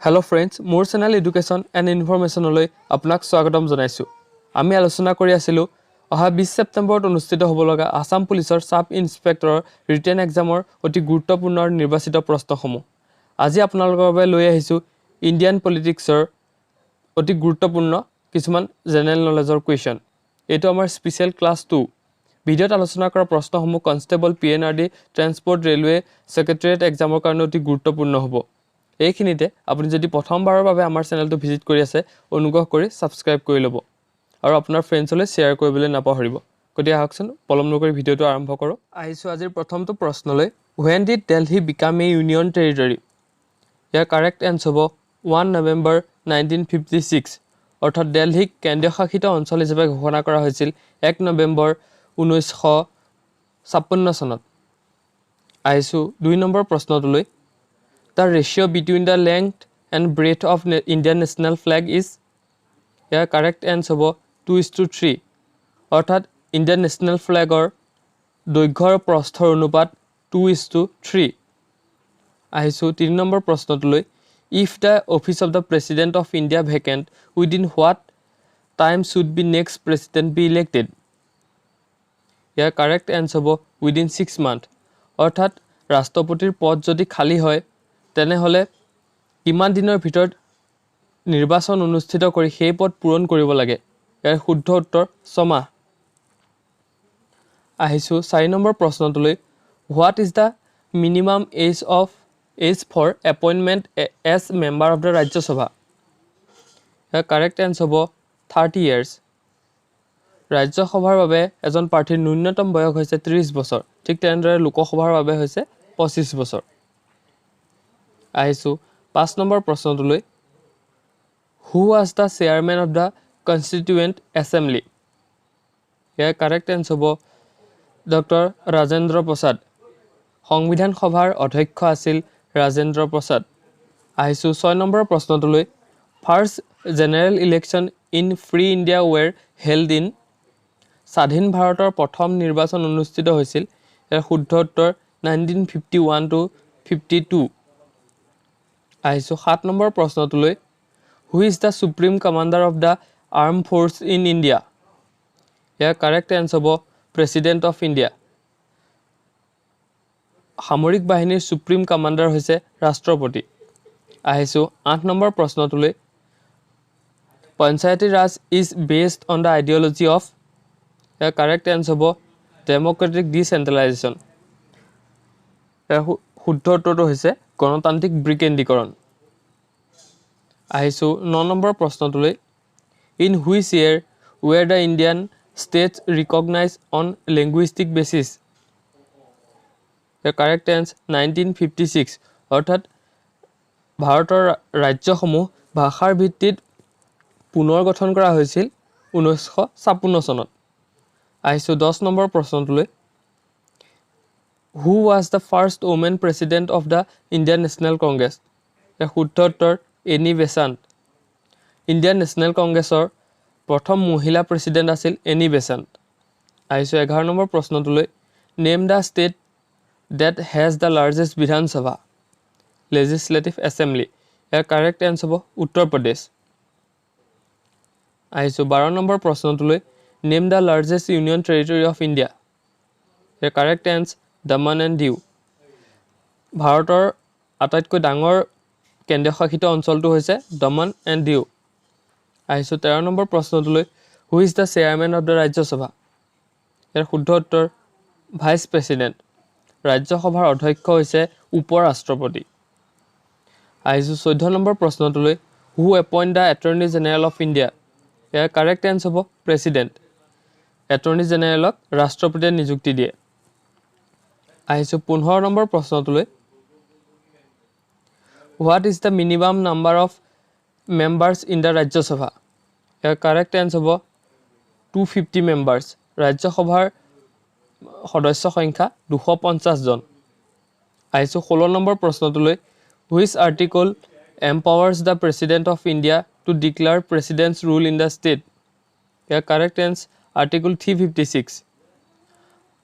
Hello friends, মোৰ channel education and ইনফৰমেশ্যনলৈ আপোনাক স্বাগতম জনাইছোঁ। আমি আলোচনা কৰি আছিলোঁ অহা 20 ছেপ্টেম্বৰত অনুষ্ঠিত হ'ব লগা আসাম পুলিচৰ সাব ইন্সপেক্টৰৰ ৰিটেন এক্সামৰ অতি গুৰুত্বপূৰ্ণ নিৰ্বাচিত প্ৰশ্নসমূহ। আজি আপোনালোকৰ বাবে লৈ আহিছোঁ ইণ্ডিয়ান পলিটিক্সৰ অতি গুৰুত্বপূৰ্ণ কিছুমান জেনেৰেল নলেজৰ কুৱেশ্যন। এইটো আমাৰ স্পেচিয়েল ক্লাছ 2। ভিডিঅ'ত আলোচনা কৰা প্ৰশ্নসমূহ কনষ্টেবল, PNRD, ট্ৰেন্সপৰ্ট, ৰেলৱে, ছেক্ৰেটাৰিয়েট এক্সামৰ কাৰণে অতি গুৰুত্বপূৰ্ণ হ'ব। এইখিনিতে আপুনি যদি প্ৰথমবাৰৰ বাবে আমাৰ চেনেলটো ভিজিট কৰি আছে অনুগ্ৰহ কৰি সাবস্ক্ৰাইব কৰি ল'ব আৰু আপোনাৰ ফ্ৰেণ্ডছলৈ শ্বেয়াৰ কৰিবলৈ নাপাহৰিব। গতিকে আহকচোন পলম নকৰি ভিডিঅ'টো আৰম্ভ কৰোঁ। আহিছোঁ আজিৰ প্ৰথমটো প্ৰশ্নলৈ। When did Delhi become a union territory? Year correct answer হ'ব 1 নৱেম্বৰ 1956। অৰ্থাৎ দিল্লীক কেন্দ্ৰীয় শাসিত অঞ্চল হিচাপে ঘোষণা কৰা হৈছিল 1 নৱেম্বৰ 1956 চনত। আহিছোঁ 2 number প্ৰশ্নটোলৈ। The ratio between the length and breadth of Indian national flag is? Year correct answer হ'ব 2:3। অৰ্থাৎ ইণ্ডিয়ান নেশ্যনেল ফ্লেগৰ দৈৰ্ঘ্য আৰু প্ৰস্থৰ অনুপাত 2:3। আহিছোঁ 3 number প্ৰশ্নটোলৈ। If the office of the President of India vacant, within what time should be next president be elected? Year correct answer হ'ব within 6 months। অৰ্থাৎ ৰাষ্ট্ৰপতিৰ পদ যদি খালী হয় তেনেহ'লে কিমান দিনৰ ভিতৰত নিৰ্বাচন অনুষ্ঠিত কৰি সেই পদ পূৰণ কৰিব লাগে। ইয়াৰ শুদ্ধ উত্তৰ 6 মাহ। আহিছোঁ 4 নম্বৰ প্ৰশ্নটোলৈ। What is the minimum age for appointment as member of the Rajya Sabha? ইয়াৰ কাৰেক্ট এনচাৰ হ'ব 30 years। ৰাজ্যসভাৰ বাবে এজন প্ৰাৰ্থীৰ ন্যূনতম বয়স হৈছে 30 বছৰ। ঠিক তেনেদৰে লোকসভাৰ বাবে হৈছে 25 বছৰ। আহিছোঁ 5 নম্বৰ প্ৰশ্নটোলৈ। Who was the chairman of the constituent assembly? ইয়াৰ কাৰেক্ট এনচাৰ হ'ব ডক্টৰ ৰাজেন্দ্ৰ প্ৰসাদ। সংবিধান সভাৰ অধ্যক্ষ আছিল ৰাজেন্দ্ৰ প্ৰসাদ। আহিছোঁ 6 নম্বৰ প্ৰশ্নটোলৈ। First general election in free India were held in? স্বাধীন ভাৰতৰ প্ৰথম নিৰ্বাচন অনুষ্ঠিত হৈছিল। ইয়াৰ শুদ্ধ উত্তৰ 1951 to 52। আহিছোঁ 7 নম্বৰ প্ৰশ্নটোলৈ। Who is the supreme commander of the arm force in India? ইয়াৰ কাৰেক্ট এনচাৰ হ'ব প্ৰেছিডেণ্ট অফ ইণ্ডিয়া। সামৰিক বাহিনীৰ সুপ্ৰিম কমাণ্ডাৰ হৈছে ৰাষ্ট্ৰপতি। আহিছোঁ 8 নম্বৰ প্ৰশ্নটোলৈ। Panchayati Raj is based on the ideology of? ইয়াৰ কাৰেক্ট এনচাৰ হ'ব ডেম'ক্ৰেটিক ডিচেণ্ট্ৰেলাইজেশ্যন। ইয়াৰ শুদ্ধ উত্তৰটো হৈছে গণতান্ত্ৰিক বিকেন্দ্ৰীকৰণ। আহিছোঁ 9 নম্বৰ প্ৰশ্নটোলৈ। In which year were the Indian states recognise on linguistic basis? Year correct answer 1956। অৰ্থাৎ ভাৰতৰ ৰাজ্যসমূহ ভাষাৰ ভিত্তিত পুনৰ গঠন কৰা হৈছিল 1956 চনত। আহিছোঁ 10 নম্বৰ প্ৰশ্নটোলৈ। Who was the first women president of the Indian National Congress? ইয়াৰ শুদ্ধ উত্তৰ এনি বেচাণ্ট। ইণ্ডিয়ান নেশ্যনেল কংগ্ৰেছৰ প্ৰথম মহিলা প্ৰেছিডেণ্ট আছিল এনি বেচাণ্ট। আহিছোঁ 11 নম্বৰ প্ৰশ্নটোলৈ। Name the state that has the largest Vidhan Sabha legislative assembly? ইয়াৰ কাৰেক্ট এনচাৰ হ'ব উত্তৰ প্ৰদেশ। আহিছোঁ 12 নম্বৰ প্ৰশ্নটোলৈ। Name the largest union territory of India? ইয়াৰ correct answer Daman and Diu. ভাৰতৰ আটাইতকৈ ডাঙৰ কেন্দ্ৰীয় শাসিত অঞ্চলটো হৈছে দমন এণ্ড দিউ। আহিছোঁ 13 নম্বৰ প্ৰশ্নটোলৈ। Who is the chairman of the Rajya Sabha? ইয়াৰ শুদ্ধ উত্তৰ ভাইচ প্ৰেছিডেণ্ট। ৰাজ্যসভাৰ অধ্যক্ষ হৈছে উপ ৰাষ্ট্ৰপতি। আহিছোঁ 14 নম্বৰ প্ৰশ্নটোলৈ। Who appoint the attorney general of India? ইয়াৰ কাৰেক্ট এনচাৰ হ'ব প্ৰেছিডেণ্ট। এটৰ্নী জেনেৰেলক ৰাষ্ট্ৰপতিয়ে নিযুক্তি দিয়ে। আহিছোঁ 15 নম্বৰ প্ৰশ্নটোলৈ। What is the minimum number of members in the Rajya Sabha? ইয়াৰ কাৰেক্ট এনচাৰ হ'ব 250 মেম্বাৰ্ছ। ৰাজ্যসভাৰ সদস্য সংখ্যা 250 জন। আহিছোঁ 16 নম্বৰ প্ৰশ্নটোলৈ। Which article empowers the president of India to declare president's rule in the state? ইয়াৰ কাৰেক্ট এনচাৰ আৰ্টিকল 356।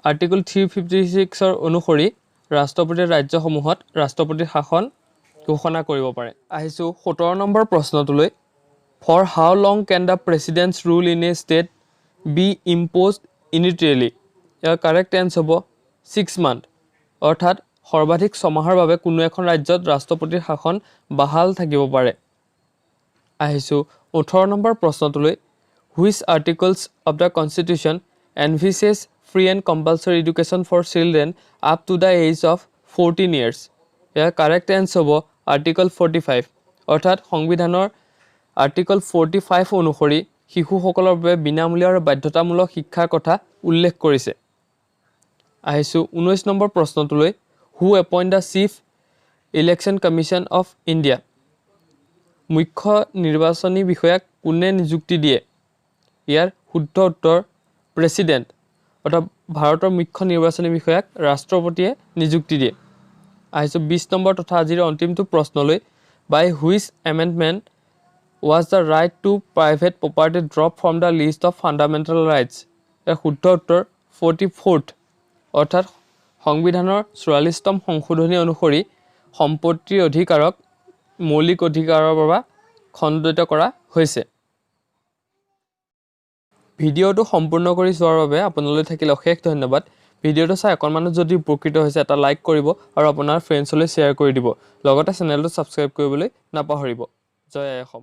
আৰ্টিকল 356 অনুসৰি ৰাষ্ট্ৰপতিয়ে ৰাজ্যসমূহত ৰাষ্ট্ৰপতিৰ শাসন ঘোষণা কৰিব পাৰে। আহিছোঁ 17 নম্বৰ প্ৰশ্নটোলৈ। For how long can the president's rule in a state be imposed unilaterally? ইয়াৰ কাৰেক্ট এনচাৰ হ'ব 6 মান্থ, অৰ্থাৎ সৰ্বাধিক 6 মাহৰ বাবে কোনো এখন ৰাজ্যত ৰাষ্ট্ৰপতিৰ শাসন বাহাল থাকিব পাৰে। আহিছোঁ 18 নম্বৰ প্ৰশ্নটোলৈ। Which articles of the constitution envisages free and compulsory education for children up to the age of 14 years? ইয়াৰ কাৰেক্ট এনচাৰ হ'ব আৰ্টিকল 45, অৰ্থাৎ সংবিধানৰ আৰ্টিকল 45 অনুসৰি শিশুসকলৰ বাবে বিনামূলীয়া আৰু বাধ্যতামূলক শিক্ষাৰ কথা উল্লেখ কৰিছে। আহিছোঁ 19 নম্বৰ প্ৰশ্নটোলৈ। Who appoint the chief election commission of India? মুখ্য নিৰ্বাচনী বিষয়াক কোনে নিযুক্তি দিয়ে? ইয়াৰ শুদ্ধ উত্তৰ প্ৰেচিডেণ্ট, অৰ্থাৎ ভাৰতৰ মুখ্য নিৰ্বাচনী বিষয়াক ৰাষ্ট্ৰপতিয়ে নিযুক্তি দিয়ে। আহিছোঁ 20 নম্বৰ তথা আজিৰ অন্তিমটো প্ৰশ্নলৈ। By which amendment was the right to private property drop from the list of fundamental rights? ইয়াৰ শুদ্ধ উত্তৰ 44th, অৰ্থাৎ সংবিধানৰ 44তম সংশোধনী অনুসৰি সম্পত্তিৰ অধিকাৰক মৌলিক অধিকাৰৰ পৰা খণ্ডিত কৰা হৈছে। ভিডিঅ'টো সম্পূৰ্ণ কৰি চোৱাৰ বাবে আপোনালৈ থাকিল অশেষ ধন্যবাদ। ভিডিঅ'টো চাই অকণমানো যদি উপকৃত হৈছে এটা লাইক কৰিব আৰু আপোনাৰ ফ্ৰেণ্ডছলৈ শ্বেয়াৰ কৰি দিব। লগতে চেনেলটো ছাবস্ক্ৰাইব কৰিবলৈ নাপাহৰিব। জয় আই অসম।